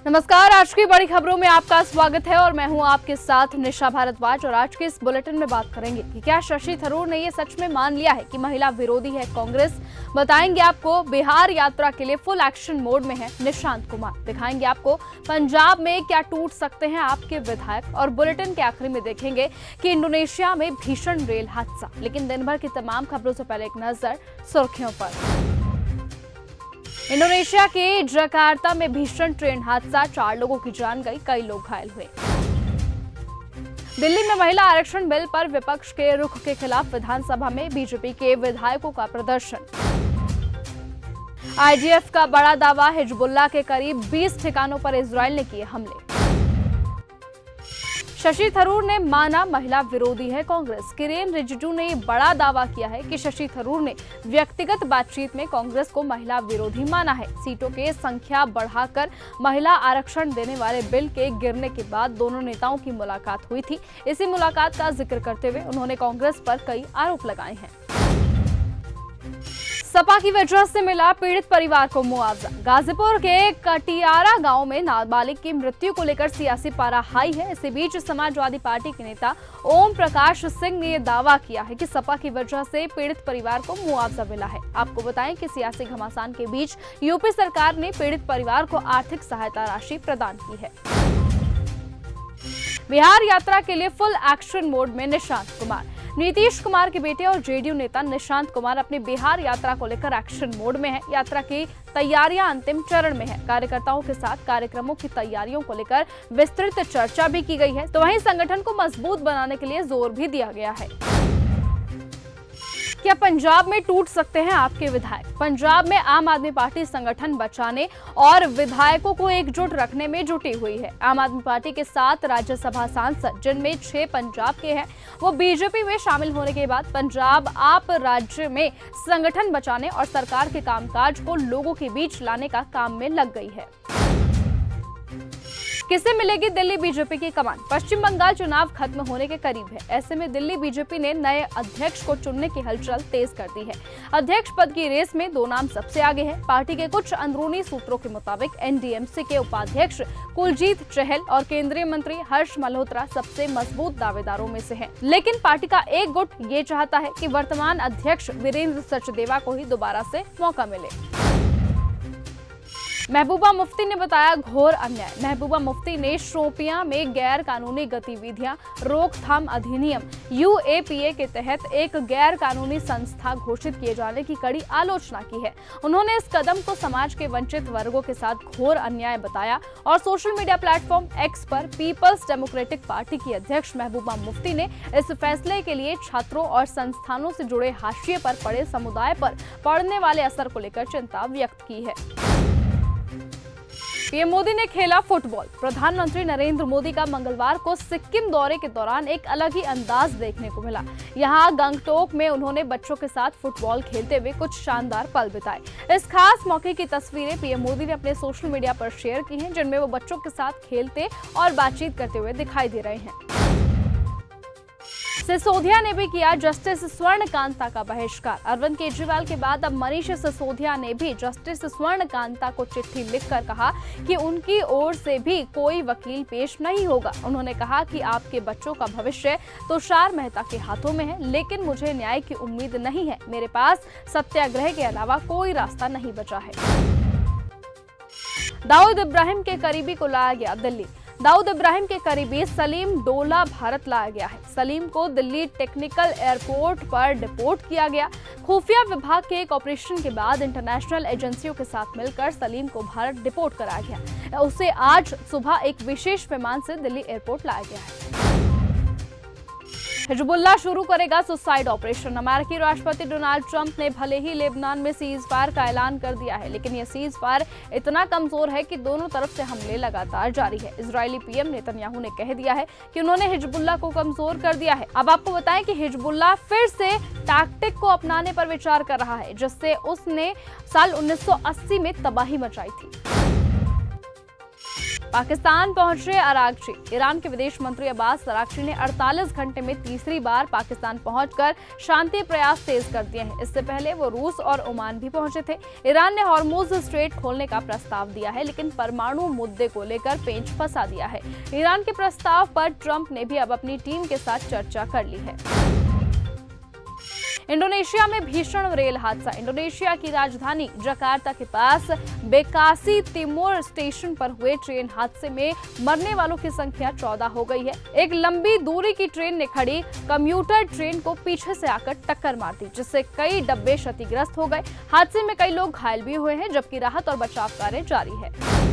नमस्कार, आज की बड़ी खबरों में आपका स्वागत है और मैं हूं आपके साथ निशा भारद्वाज। और आज के इस बुलेटिन में बात करेंगे कि क्या शशि थरूर ने ये सच में मान लिया है कि महिला विरोधी है कांग्रेस। बताएंगे आपको बिहार यात्रा के लिए फुल एक्शन मोड में है निशांत कुमार। दिखाएंगे आपको पंजाब में क्या टूट सकते हैं आपके विधायक। और बुलेटिन के आखिरी में देखेंगे कि इंडोनेशिया में भीषण रेल हादसा। लेकिन दिन भर की तमाम खबरों से पहले एक नजर सुर्खियों पर। इंडोनेशिया के जकार्ता में भीषण ट्रेन हादसा, 4 लोगों की जान गई, कई लोग घायल हुए। दिल्ली में महिला आरक्षण बिल पर विपक्ष के रुख के खिलाफ विधानसभा में बीजेपी के विधायकों का प्रदर्शन। आईडीएफ का बड़ा दावा, हिजबुल्लाह के करीब 20 ठिकानों पर इजराइल ने किए हमले। शशि थरूर ने माना महिला विरोधी है कांग्रेस। किरेन रिजिजू ने बड़ा दावा किया है कि शशि थरूर ने व्यक्तिगत बातचीत में कांग्रेस को महिला विरोधी माना है। सीटों के संख्या बढ़ाकर महिला आरक्षण देने वाले बिल के गिरने के बाद दोनों नेताओं की मुलाकात हुई थी। इसी मुलाकात का जिक्र करते हुए उन्होंने कांग्रेस पर कई आरोप लगाए हैं। सपा की वजह से मिला पीड़ित परिवार को मुआवजा। गाजीपुर के कटियारा गांव में नाबालिग की मृत्यु को लेकर सियासी पारा हाई है। इसी बीच समाजवादी पार्टी के नेता ओम प्रकाश सिंह ने यह दावा किया है कि सपा की वजह से पीड़ित परिवार को मुआवजा मिला है। आपको बताएं कि सियासी घमासान के बीच यूपी सरकार ने पीड़ित परिवार को आर्थिक सहायता राशि प्रदान की है। बिहार यात्रा के लिए फुल एक्शन मोड में निशांत कुमार। नीतीश कुमार के बेटे और जेडीयू नेता निशांत कुमार अपनी बिहार यात्रा को लेकर एक्शन मोड में है। यात्रा की तैयारियां अंतिम चरण में है। कार्यकर्ताओं के साथ कार्यक्रमों की तैयारियों को लेकर विस्तृत चर्चा भी की गई है। तो वहीं संगठन को मजबूत बनाने के लिए जोर भी दिया गया है। क्या पंजाब में टूट सकते हैं आपके विधायक? पंजाब में आम आदमी पार्टी संगठन बचाने और विधायकों को एकजुट रखने में जुटी हुई है। आम आदमी पार्टी के 7 राज्यसभा सांसद, जिनमें 6 पंजाब के हैं, वो बीजेपी में शामिल होने के बाद पंजाब आप राज्य में संगठन बचाने और सरकार के कामकाज को लोगों के बीच लाने का काम में लग गई है। किसे मिलेगी दिल्ली बीजेपी की कमान? पश्चिम बंगाल चुनाव खत्म होने के करीब है। ऐसे में दिल्ली बीजेपी ने नए अध्यक्ष को चुनने की हलचल तेज कर दी है। अध्यक्ष पद की रेस में 2 नाम सबसे आगे हैं। पार्टी के कुछ अंदरूनी सूत्रों के मुताबिक एनडीएमसी के उपाध्यक्ष कुलजीत चहल और केंद्रीय मंत्री हर्ष मल्होत्रा सबसे मजबूत दावेदारों में से हैं। लेकिन पार्टी का एक गुट ये चाहता है कि वर्तमान अध्यक्ष वीरेंद्र सचदेवा को ही दोबारा से मौका मिले। महबूबा मुफ्ती ने बताया घोर अन्याय। महबूबा मुफ्ती ने शोपियां में गैर कानूनी गतिविधियां रोकथाम अधिनियम यूएपीए के तहत एक गैर कानूनी संस्था घोषित किए जाने की कड़ी आलोचना की है। उन्होंने इस कदम को समाज के वंचित वर्गों के साथ घोर अन्याय बताया और सोशल मीडिया प्लेटफॉर्म एक्स पर पीपल्स डेमोक्रेटिक पार्टी की अध्यक्ष महबूबा मुफ्ती ने इस फैसले के लिए छात्रों और संस्थानों से जुड़े हाशिए पर पड़े समुदाय पर पड़ने वाले असर को लेकर चिंता व्यक्त की है। पीएम मोदी ने खेला फुटबॉल। प्रधानमंत्री नरेंद्र मोदी का मंगलवार को सिक्किम दौरे के दौरान एक अलग ही अंदाज देखने को मिला। यहां गंगटोक में उन्होंने बच्चों के साथ फुटबॉल खेलते हुए कुछ शानदार पल बिताए। इस खास मौके की तस्वीरें पीएम मोदी ने अपने सोशल मीडिया पर शेयर की हैं, जिनमें वो बच्चों के साथ खेलते और बातचीत करते हुए दिखाई दे रहे हैं। सिसोदिया ने भी किया जस्टिस स्वर्णकांता का बहिष्कार। अरविंद केजरीवाल के बाद अब मनीष सिसोदिया ने भी जस्टिस स्वर्णकांता को चिट्ठी लिखकर कहा कि उनकी ओर से भी कोई वकील पेश नहीं होगा। उन्होंने कहा कि आपके बच्चों का भविष्य तुषार मेहता के हाथों में है, लेकिन मुझे न्याय की उम्मीद नहीं है। मेरे पास सत्याग्रह के अलावा कोई रास्ता नहीं बचा है। दाऊद इब्राहिम के करीबी को लाया गया दिल्ली। दाऊद इब्राहिम के करीबी सलीम डोला भारत लाया गया है। सलीम को दिल्ली टेक्निकल एयरपोर्ट पर डिपोर्ट किया गया। खुफिया विभाग के एक ऑपरेशन के बाद इंटरनेशनल एजेंसियों के साथ मिलकर सलीम को भारत डिपोर्ट कराया गया। उसे आज सुबह एक विशेष विमान से दिल्ली एयरपोर्ट लाया गया है। हिजबुल्लाह शुरू करेगा सुसाइड ऑपरेशन। अमेरिकी राष्ट्रपति डोनाल्ड ट्रंप ने भले ही लेबनान में सीज फायर का ऐलान कर दिया है, लेकिन यह सीज फायर इतना कमजोर है कि दोनों तरफ से हमले लगातार जारी है। इजरायली पीएम नेतन्याहू ने कह दिया है कि उन्होंने हिजबुल्लाह को कमजोर कर दिया है। अब आपको बताएं कि हिजबुल्लाह फिर से टैक्टिक को अपनाने पर विचार कर रहा है, जिससे उसने साल 1980 में तबाही मचाई थी। पाकिस्तान पहुंचे अरागची। ईरान के विदेश मंत्री अब्बास अरागची ने 48 घंटे में तीसरी बार पाकिस्तान पहुंचकर शांति प्रयास तेज कर दिए हैं। इससे पहले वो रूस और ओमान भी पहुंचे थे। ईरान ने हॉर्मुज स्ट्रेट खोलने का प्रस्ताव दिया है, लेकिन परमाणु मुद्दे को लेकर पेंच फंसा दिया है। ईरान के प्रस्ताव पर ट्रंप ने भी अब अपनी टीम के साथ चर्चा कर ली है। इंडोनेशिया में भीषण रेल हादसा। इंडोनेशिया की राजधानी जकार्ता के पास बेकासी तिमोर स्टेशन पर हुए ट्रेन हादसे में मरने वालों की संख्या 14 हो गई है। एक लंबी दूरी की ट्रेन ने खड़ी कम्यूटर ट्रेन को पीछे से आकर टक्कर मार दी, जिससे कई डब्बे क्षतिग्रस्त हो गए। हादसे में कई लोग घायल भी हुए हैं, जबकि राहत और बचाव कार्य जारी है।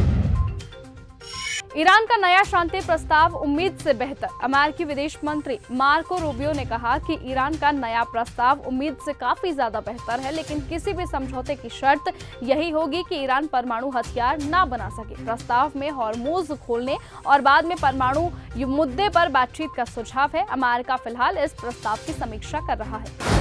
ईरान का नया शांति प्रस्ताव उम्मीद से बेहतर। अमेरिकी विदेश मंत्री मार्को रूबियो ने कहा कि ईरान का नया प्रस्ताव उम्मीद से काफी ज्यादा बेहतर है, लेकिन किसी भी समझौते की शर्त यही होगी कि ईरान परमाणु हथियार ना बना सके। प्रस्ताव में हॉर्मुज खोलने और बाद में परमाणु मुद्दे पर बातचीत का सुझाव है। अमेरिका फिलहाल इस प्रस्ताव की समीक्षा कर रहा है।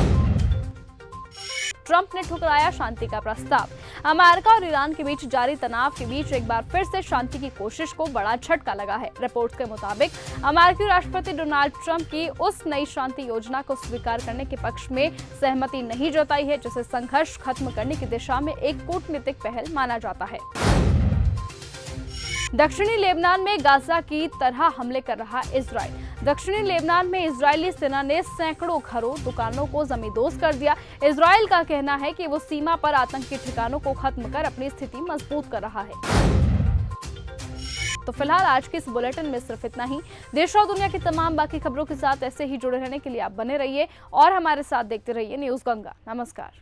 ट्रंप ने ठुकराया शांति का प्रस्ताव। अमेरिका और ईरान के बीच जारी तनाव के बीच एक बार फिर से शांति की कोशिश को बड़ा झटका लगा है। रिपोर्ट्स के मुताबिक अमेरिकी राष्ट्रपति डोनाल्ड ट्रंप की उस नई शांति योजना को स्वीकार करने के पक्ष में सहमति नहीं जताई है, जिसे संघर्ष खत्म करने की दिशा में एक कूटनीतिक पहल माना जाता है। दक्षिणी लेबनान में गाजा की तरह हमले कर रहा इजराइल। दक्षिणी लेबनान में इजरायली सेना ने सैकड़ों घरों, दुकानों को जमींदोज कर दिया। इजराइल का कहना है कि वो सीमा पर आतंकी ठिकानों को खत्म कर अपनी स्थिति मजबूत कर रहा है। तो फिलहाल आज के इस बुलेटिन में सिर्फ इतना ही। देश और दुनिया की तमाम बाकी खबरों के साथ ऐसे ही जुड़े रहने के लिए आप बने रहिए और हमारे साथ देखते रहिए न्यूज़ गंगा। नमस्कार।